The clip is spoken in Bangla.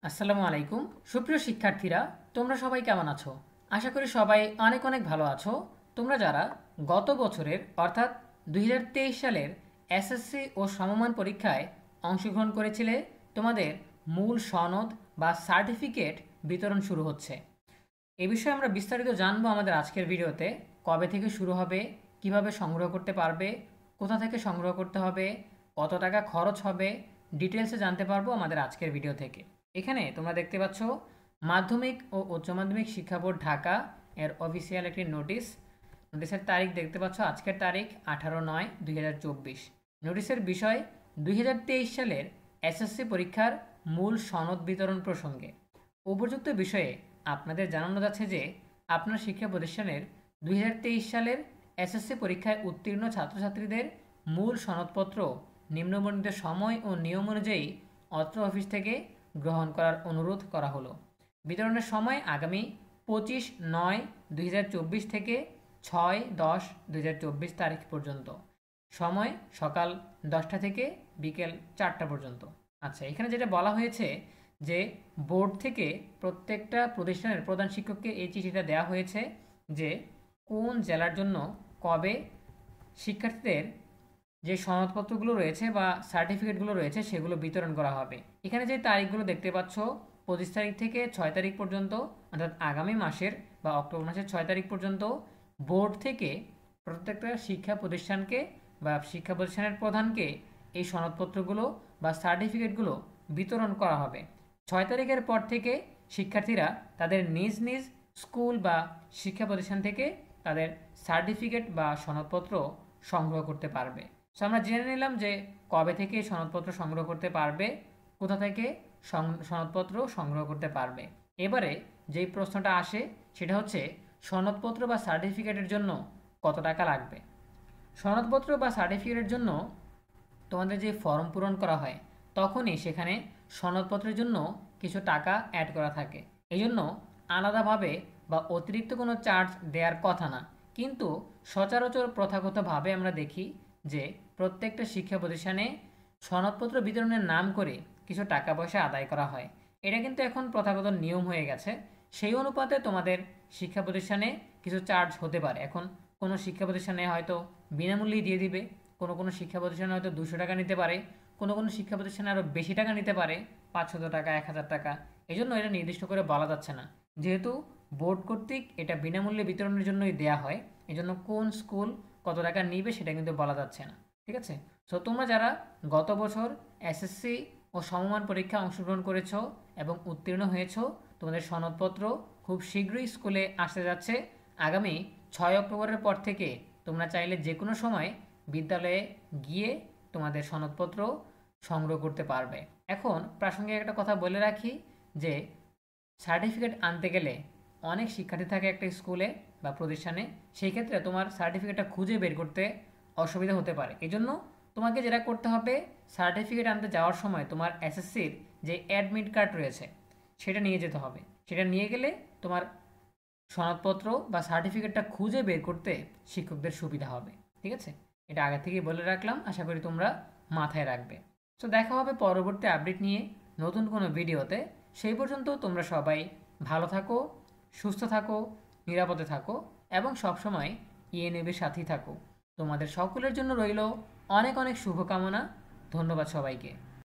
আসসালামু আলাইকুম। সুপ্রিয় শিক্ষার্থীরা, তোমরা সবাই কেমন আছো? আশা করি সবাই অনেক অনেক ভালো আছো। তোমরা যারা গত বছরের অর্থাৎ 2023 সালের এসএসসি ও সমমান পরীক্ষায় অংশগ্রহণ করেছিলে, তোমাদের মূল সনদ বা সার্টিফিকেট বিতরণ শুরু হচ্ছে। এ বিষয়ে আমরা বিস্তারিত জানবো আমাদের আজকের ভিডিওতে। কবে থেকে শুরু হবে, কিভাবে সংগ্রহ করতে পারবে, কোথা থেকে সংগ্রহ করতে হবে, কত টাকা খরচ হবে, ডিটেলসে জানতে পারবো আমাদের আজকের ভিডিও থেকে। এখানে তোমরা দেখতে পাচ্ছ মাধ্যমিক ও উচ্চ মাধ্যমিক শিক্ষা বোর্ড ঢাকা এর অফিসিয়াল একটি নোটিশের তারিখ দেখতে পাচ্ছ, আজকের তারিখ 18/9/2024। নোটিশের বিষয় 2023 সালের এসএসসি পরীক্ষার মূল সনদ বিতরণ প্রসঙ্গে। উপযুক্ত বিষয়ে আপনাদের জানানো যাচ্ছে যে আপনার শিক্ষা প্রতিষ্ঠানের 2023 সালের এসএসসি পরীক্ষায় উত্তীর্ণ ছাত্রছাত্রীদের মূল সনদপত্র নিম্নবর্ণিত সময় ও নিয়ম অনুযায়ী অত্র অফিস থেকে গ্রহণ করার অনুরোধ করা হলো। বিতরণের সময় আগামী 25/9/2024 থেকে 6/10/2024 তারিখ পর্যন্ত। সময় সকাল 10টা থেকে বিকেল 4টা পর্যন্ত। আচ্ছা, এখানে যেটা বলা হয়েছে যে বোর্ড থেকে প্রত্যেকটা প্রতিষ্ঠানের প্রধান শিক্ষককে এই চিঠিটা দেওয়া হয়েছে যে কোন জেলার জন্য কবে শিক্ষার্থীদের যে সনদপত্রগুলো রয়েছে বা সার্টিফিকেটগুলো রয়েছে সেগুলো বিতরণ করা হবে। এখানে যে তারিখগুলো দেখতে পাচ্ছ, 25 তারিখ থেকে 6 তারিখ পর্যন্ত, অর্থাৎ আগামী মাসের বা অক্টোবর মাসের 6 তারিখ পর্যন্ত বোর্ড থেকে প্রত্যেকটা শিক্ষা প্রতিষ্ঠানকে বা শিক্ষা প্রতিষ্ঠানের প্রধানকে এই সনদপত্রগুলো বা সার্টিফিকেটগুলো বিতরণ করা হবে। 6 তারিখের পর থেকে শিক্ষার্থীরা তাদের নিজ নিজ স্কুল বা শিক্ষা প্রতিষ্ঠান থেকে তাদের সার্টিফিকেট বা সনদপত্র সংগ্রহ করতে পারবে। সো আমরা জেনে নিলাম যে কবে থেকে সনদপত্র সংগ্রহ করতে পারবে, কোথা থেকে সনদপত্র সংগ্রহ করতে পারবে। এবারে যেই প্রশ্নটা আসে সেটা হচ্ছে সনদপত্র বা সার্টিফিকেটের জন্য কত টাকা লাগবে। সনদপত্র বা সার্টিফিকেটের জন্য তোমাদের যে ফর্ম পূরণ করা হয় তখনই সেখানে সনদপত্রের জন্য কিছু টাকা অ্যাড করা থাকে। এই জন্য আলাদাভাবে বা অতিরিক্ত কোনো চার্জ দেওয়ার কথা না, কিন্তু সচরাচর প্রথাগতভাবে আমরা দেখি যে প্রত্যেকটা শিক্ষা প্রতিষ্ঠানে সনদপত্র বিতরণের নাম করে কিছু টাকা পয়সা আদায় করা হয়। এটা কিন্তু এখন প্রথাগত নিয়ম হয়ে গেছে। সেই অনুপাতে তোমাদের শিক্ষা প্রতিষ্ঠানে কিছু চার্জ হতে পারে। এখন কোনো শিক্ষা প্রতিষ্ঠানে হয়তো বিনামূল্যেই দিয়ে দিবে, কোনো কোনো শিক্ষা প্রতিষ্ঠানে হয়তো 200 টাকা নিতে পারে, কোনো কোনো শিক্ষা প্রতিষ্ঠানে আরও বেশি টাকা নিতে পারে, 500 টাকা, 1000 টাকা। এই জন্য এটা নির্দিষ্ট করে বলা যাচ্ছে না, যেহেতু বোর্ড কর্তৃক এটা বিনামূল্যে বিতরণের জন্যই দেয়া হয়। এই জন্য কোন স্কুল কত টাকা নিবে সেটা কিন্তু বলা যাচ্ছে না। ঠিক আছে? সো তোমরা যারা গত বছর এসএসসি ও সমমান পরীক্ষা অংশগ্রহণ করেছ এবং উত্তীর্ণ হয়েছ, তোমাদের সনদপত্র খুব শীঘ্রই স্কুলে আসতে যাচ্ছে। আগামী 6 অক্টোবরের পর থেকে তোমরা চাইলে যে কোনো সময় বিদ্যালয়ে গিয়ে তোমাদের সনদপত্র সংগ্রহ করতে পারবে। এখন প্রাসঙ্গিক একটা কথা বলে রাখি যে সার্টিফিকেট আনতে গেলে অনেক শিক্ষার্থী থাকে একটা স্কুলে বা প্রতিষ্ঠানে, সেই ক্ষেত্রে তোমার সার্টিফিকেটটা খুঁজে বের করতে অসুবিধা হতে পারে। এই জন্য তোমাকে যেটা করতে হবে, সার্টিফিকেট আনতে যাওয়ার সময় তোমার এসএসসির যে অ্যাডমিট কার্ড রয়েছে সেটা নিয়ে যেতে হবে। সেটা নিয়ে গেলে তোমার সনদপত্র বা সার্টিফিকেটটা খুঁজে বের করতে শিক্ষকদের সুবিধা হবে। ঠিক আছে? এটা আগে থেকেই বলে রাখলাম, আশা করি তোমরা মাথায় রাখবে। তো দেখা হবে পরবর্তী আপডেট নিয়ে নতুন কোনো ভিডিওতে। সেই পর্যন্ত তোমরা সবাই ভালো থাকো, সুস্থ থাকো, নিরাপদে থাকো এবং সবসময় ইএনএবির সাথেই থাকো। তোমাদের সকলের জন্য রইল অনেক অনেক শুভকামনা। ধন্যবাদ সবাইকে।